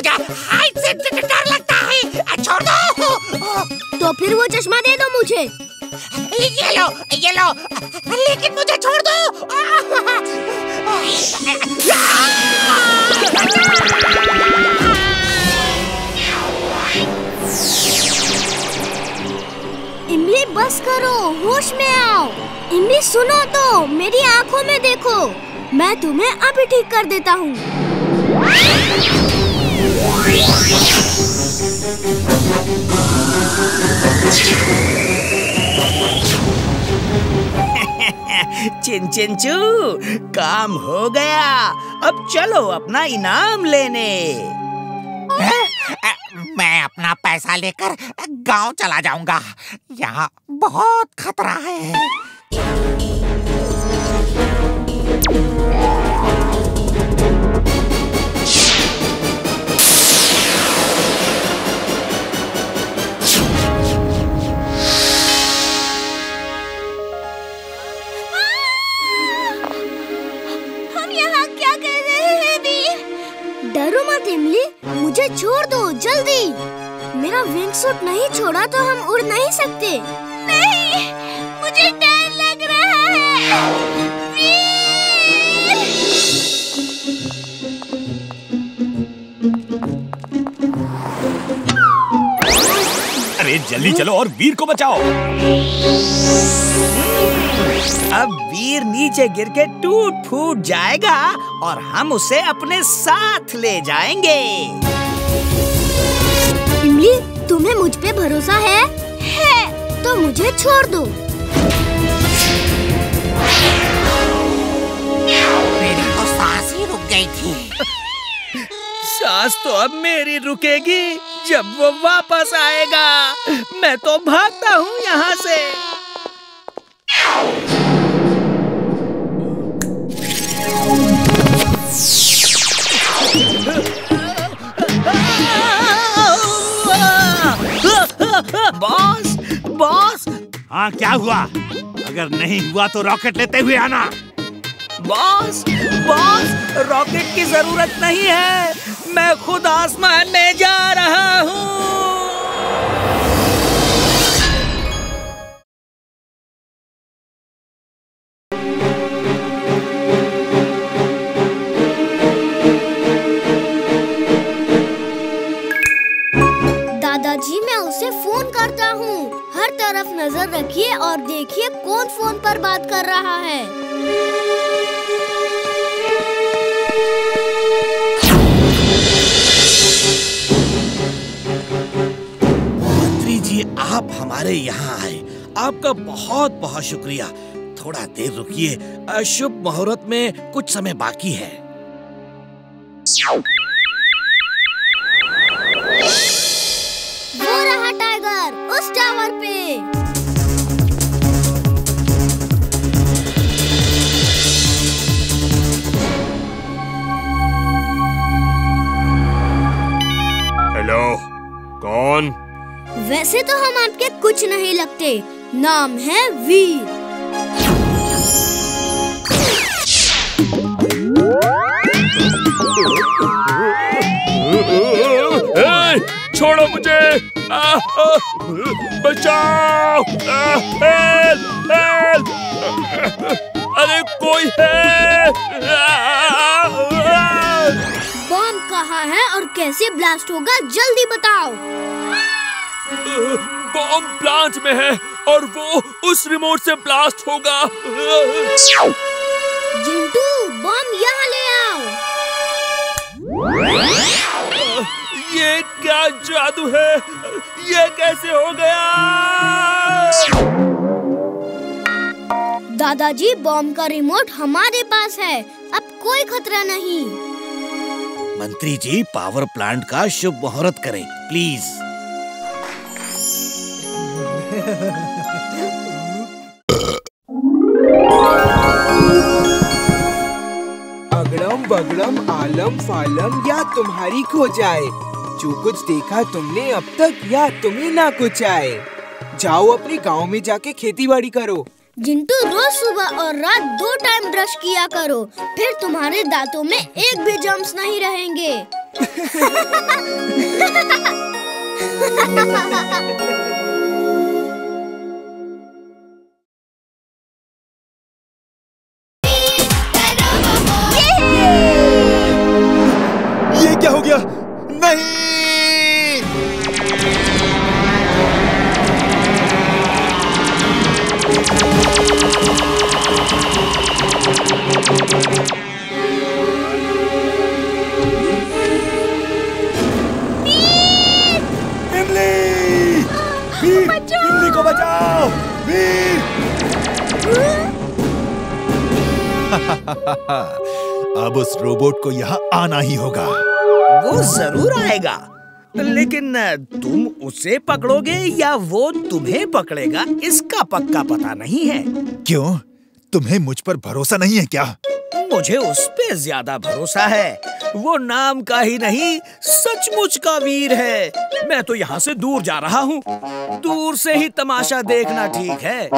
मुझे हाइट से डर लगता है, छोड़ दो। तो फिर वो चश्मा दे दो मुझे। ये लो, लेकिन मुझे छोड़ दो। इमली बस करो, होश में आओ। इमली सुनो तो, मेरी आंखों में देखो, मैं तुम्हें अभी ठीक कर देता हूँ। चिंचिंचू, काम हो गया। अब चलो अपना इनाम लेने। मैं अपना पैसा लेकर गांव चला जाऊंगा, यहाँ बहुत खतरा है। हम यहाँ क्या कर रहे हैं वीर? डरो मत इमली, मुझे छोड़ दो जल्दी। मेरा विंग सूट नहीं छोड़ा तो हम उड़ नहीं सकते। नहीं, मुझे डर लग रहा है। वीर! अरे जल्दी चलो और वीर को बचाओ। अब वीर नीचे गिर के टूट फूट जाएगा और हम उसे अपने साथ ले जाएंगे। इमली, तुम्हें मुझ पे भरोसा है? है, तो मुझे छोड़ दो। मेरी तो सांस ही रुक गई थी। सांस तो अब मेरी रुकेगी जब वो वापस आएगा। मैं तो भागता हूँ यहाँ से। बॉस। हाँ, क्या हुआ? अगर नहीं हुआ तो रॉकेट लेते हुए आना। बॉस, रॉकेट की जरूरत नहीं है, मैं खुद आसमान में जा रहा हूँ। दादाजी, मैं उसे फोन करता हूँ। हर तरफ नजर रखिए और देखिए कौन फोन पर बात कर रहा है। मंत्री जी, आप हमारे यहाँ आए, आपका बहुत बहुत शुक्रिया। थोड़ा देर रुकिए, शुभ मुहूर्त में कुछ समय बाकी है। वो रहा टाइगर, उस टावर पे। हेलो, कौन? वैसे तो हम आपके कुछ नहीं लगते, नाम है वीर। छोड़ो मुझे, बचाओ, हेल्प, अरे कोई है। बॉम्ब कहाँ है और कैसे ब्लास्ट होगा, जल्दी बताओ। बॉम्ब प्लांट में है और वो उस रिमोट से ब्लास्ट होगा। जिंटू, बॉम्ब यहाँ ले आओ। ये क्या जादू है? ये कैसे हो गया? दादाजी, बॉम्ब का रिमोट हमारे पास है, अब कोई खतरा नहीं। मंत्री जी, पावर प्लांट का शुभ मुहूर्त करें प्लीज। अगड़म बगड़म आलम फालम या तुम्हारी खो जाए, जो कुछ देखा तुमने अब तक या तुम्हें ना कुछ आए। जाओ अपने गांव में जाके खेती बाड़ी करो। जिंटू रोज सुबह और रात 2 टाइम ब्रश किया करो, फिर तुम्हारे दांतों में एक भी जम्स नहीं रहेंगे। ये क्या हो गया? नहीं! इमली को बचाओ! वीर! अब उस रोबोट को यहाँ आना ही होगा। वो जरूर आएगा, लेकिन तुम उसे पकड़ोगे या वो तुम्हें पकड़ेगा, इसका पक्का पता नहीं है। क्यों? तुम्हें मुझ पर भरोसा नहीं है क्या? मुझे उस पे ज्यादा भरोसा है। वो नाम का ही नहीं, सचमुच का वीर है। मैं तो यहाँ से दूर जा रहा हूँ। दूर से ही तमाशा देखना ठीक है।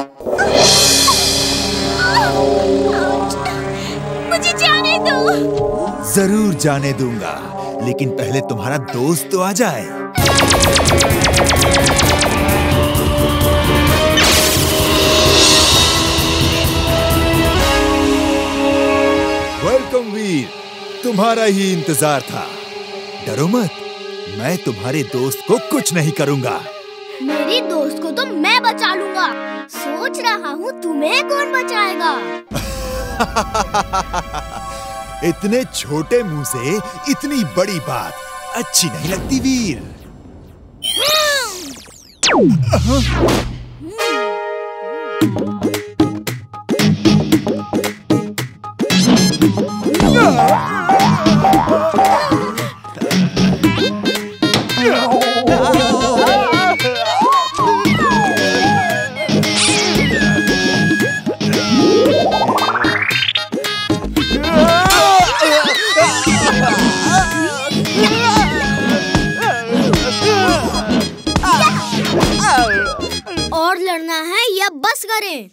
मुझे जाने दो। जरूर जाने दूंगा, लेकिन पहले तुम्हारा दोस्त तो आ जाए। वेलकम वीर, तुम्हारा ही इंतजार था। डरो मत, मैं तुम्हारे दोस्त को कुछ नहीं करूंगा। मेरी दोस्त को तो मैं बचा लूंगा। सोच रहा हूँ तुम्हें कौन बचाएगा। इतने छोटे मुंह से इतनी बड़ी बात अच्छी नहीं लगती वीर। और लड़ना है या बस करें?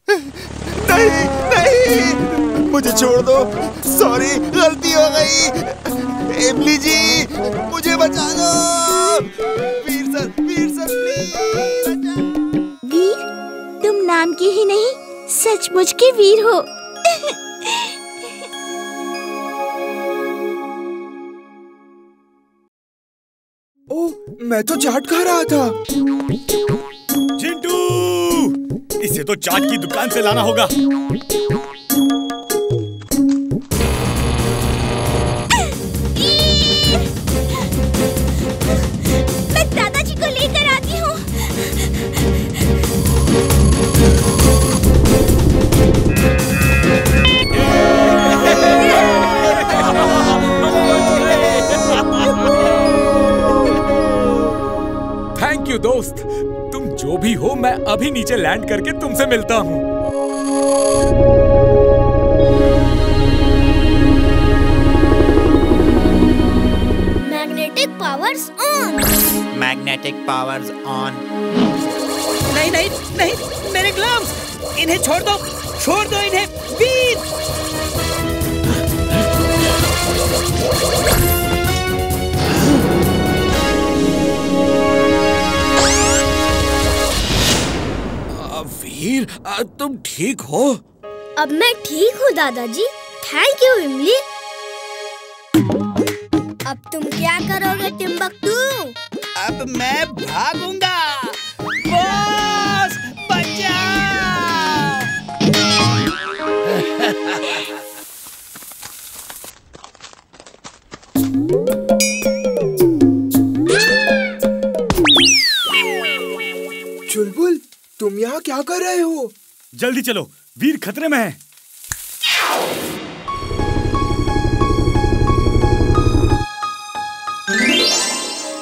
नहीं नहीं, मुझे छोड़ दो। सॉरी, गलती हो गई। इमली जी, मुझे बचा लो। वीर सर प्लीज। वीर, तुम नाम के ही नहीं, सचमुच के वीर हो। ओह, मैं तो चाट खा रहा था। चिंटू, इसे तो चाट की दुकान से लाना होगा। मैं दादाजी को लेकर आती हूँ। थैंक यू दोस्त, तुम जो भी हो, मैं अभी नीचे लैंड करके तुमसे मिलता हूँ। Magnetic powers on. Magnetic powers on. नहीं नहीं नहीं, मेरे ग्लव्स, इन्हें छोड़ दो इन्हें। वीर! वीर, तुम ठीक हो? अब मैं ठीक हूँ दादाजी। थैंक यू इमली। अब तुम क्या करोगे टिम्बकटू? अब मैं भागूंगा। बॉस, बचाओ! चुलबुल, तुम यहाँ क्या कर रहे हो? जल्दी चलो, वीर खतरे में है।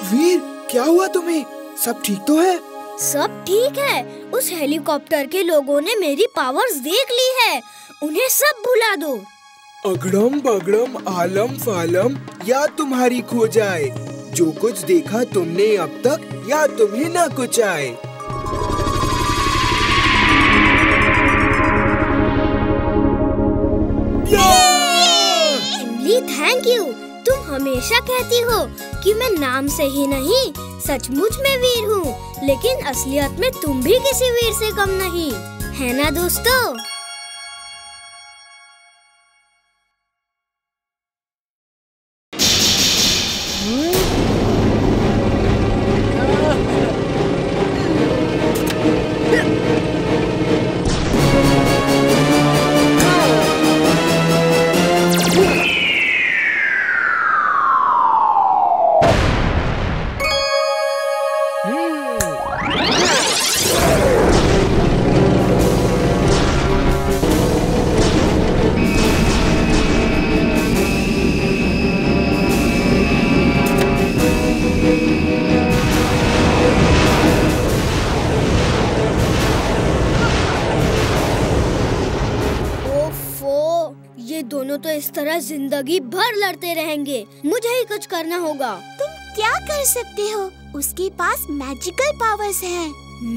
वीर, क्या हुआ तुम्हें? सब ठीक तो है? सब ठीक है। उस हेलीकॉप्टर के लोगों ने मेरी पावर्स देख ली है। उन्हें सब भुला दो। अगड़म बगड़म आलम फालम या तुम्हारी खो जाए। जो कुछ देखा तुमने अब तक, या तुम्हें ना कुछ आए। इमली, थैंक यू। तुम हमेशा कहती हो कि मैं नाम से ही नहीं सचमुच में वीर हूँ, लेकिन असलियत में तुम भी किसी वीर से कम नहीं, है ना दोस्तों? दोनों तो इस तरह जिंदगी भर लड़ते रहेंगे। मुझे ही कुछ करना होगा। तुम क्या कर सकते हो? उसके पास मैजिकल पावर्स हैं।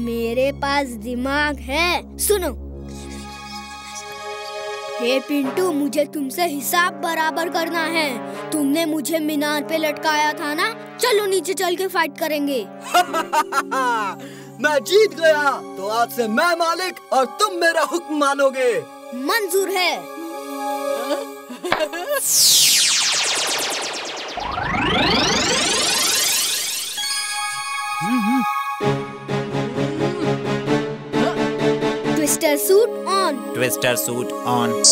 मेरे पास दिमाग है। सुनो, हे पिंटू, मुझे तुमसे हिसाब बराबर करना है। तुमने मुझे मीनार पे लटकाया था ना? चलो नीचे चल के फाइट करेंगे। मैं जीत गया तो आज से मैं मालिक और तुम मेरा हुक्म मानोगे। मंजूर है। Twister suit on. Twister suit on.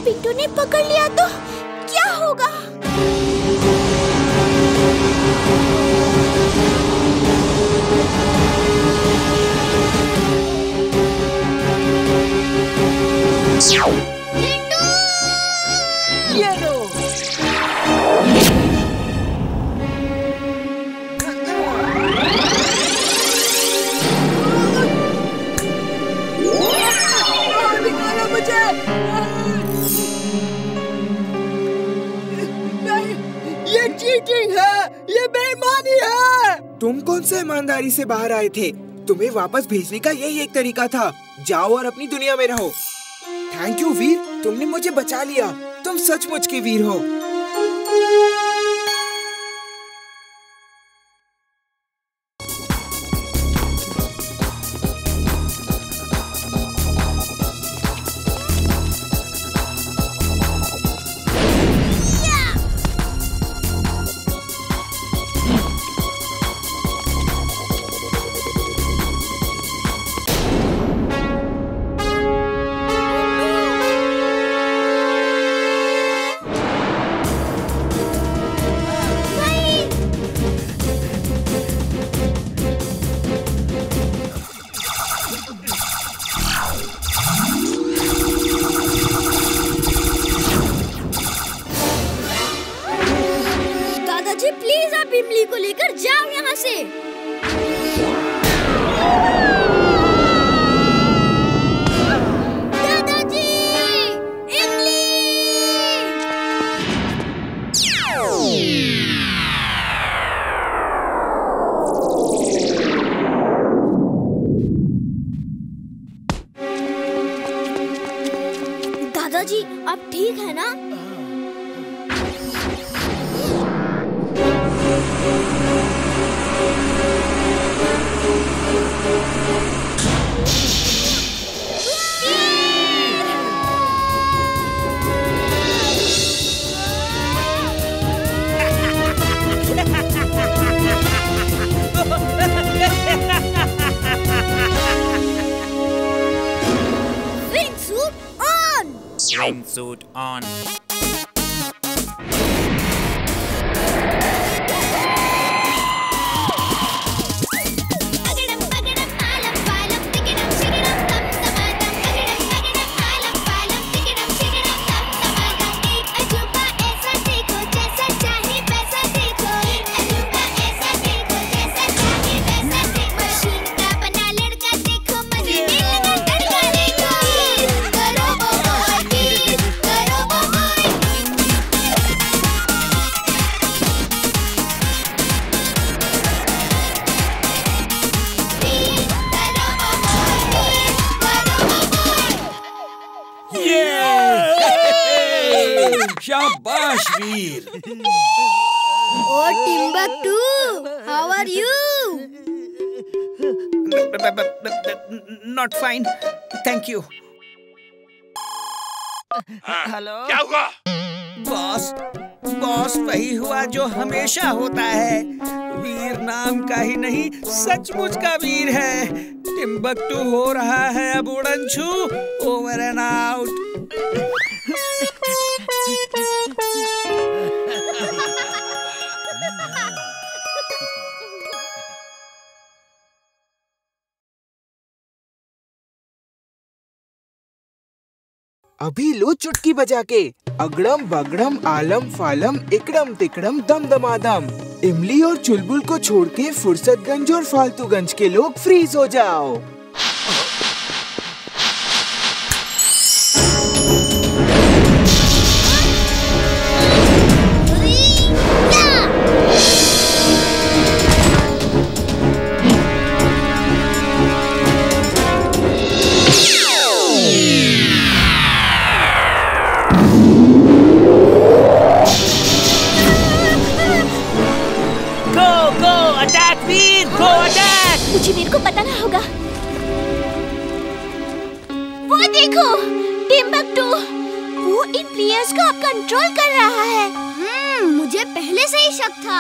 Pintu ने पकड़ लिया तो क्या होगा? पिंटू! ये लो। निकालो मुझे। ये चीटिंग है, ये बेईमानी है। तुम कौन सा ईमानदारी से बाहर आए थे? तुम्हें वापस भेजने का यही एक तरीका था। जाओ और अपनी दुनिया में रहो। थैंक यू वीर, तुमने मुझे बचा लिया। तुम सचमुच के वीर हो। प्लीज आप इमली को लेकर जाओ यहाँ से। दादाजी, इमली! दादाजी, आप ठीक है ना? Wingsuit on. शाबाश Veer. Oh Timbuktu, how are you? Not fine, thank you. Hello, क्या हुआ? बॉस वही हुआ जो हमेशा होता है। वीर नाम का ही नहीं, सचमुच का वीर है। टिम्बकटू हो रहा है अब उड़न छू। Over and out. अभी लो चुटकी बजा के। अगड़म बगड़म आलम फालम इकड़म तिकड़म दम दमादम। इमली और चुलबुल को छोड़ के फुर्सतगंज और फालतूगंज के लोग फ्रीज हो जाओ। मुझे वीर को पता ना होगा। वो देखो टिम्बकटू, वो इन प्लेयर्स को अब कंट्रोल कर रहा है। मुझे पहले से ही शक था।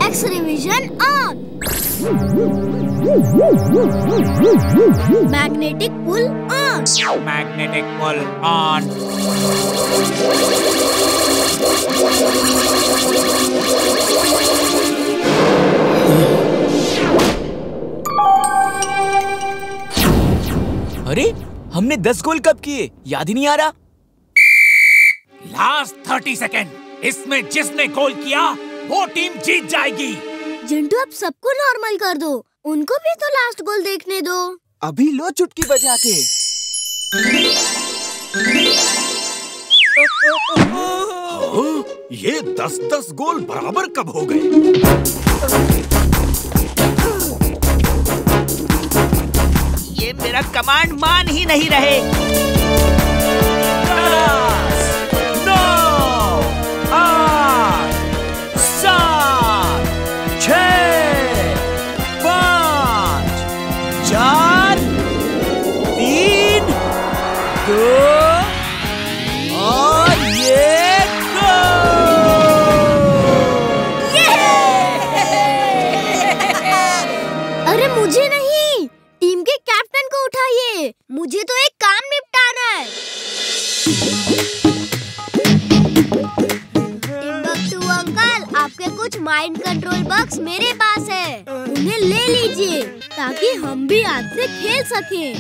X-ray vision on. Magnetic pull on. Magnetic pull on. अरे हमने 10 गोल कब किए, याद ही नहीं आ रहा। Last 30 second. इसमें जिसने गोल किया वो टीम जीत जाएगी। जिंटू अब सबको नॉर्मल कर दो, उनको भी तो लास्ट गोल देखने दो। अभी लो चुटकी बजा के। ये 10-10 गोल बराबर कब हो गए? ये मेरा कमांड मान ही नहीं रहे। 10, 9, 8, 7, 6, 5, 4, 3, 2 और ये अरे मुझे नहीं, टीम के कैप्टन को उठाइए। मुझे तो एक काम निपटाना है। टिम्बकटू अंकल, आपके कुछ माइंड कंट्रोल बक्स मेरे पास है। उन्हें ले लीजिए ताकि हम भी आज से खेल सकें।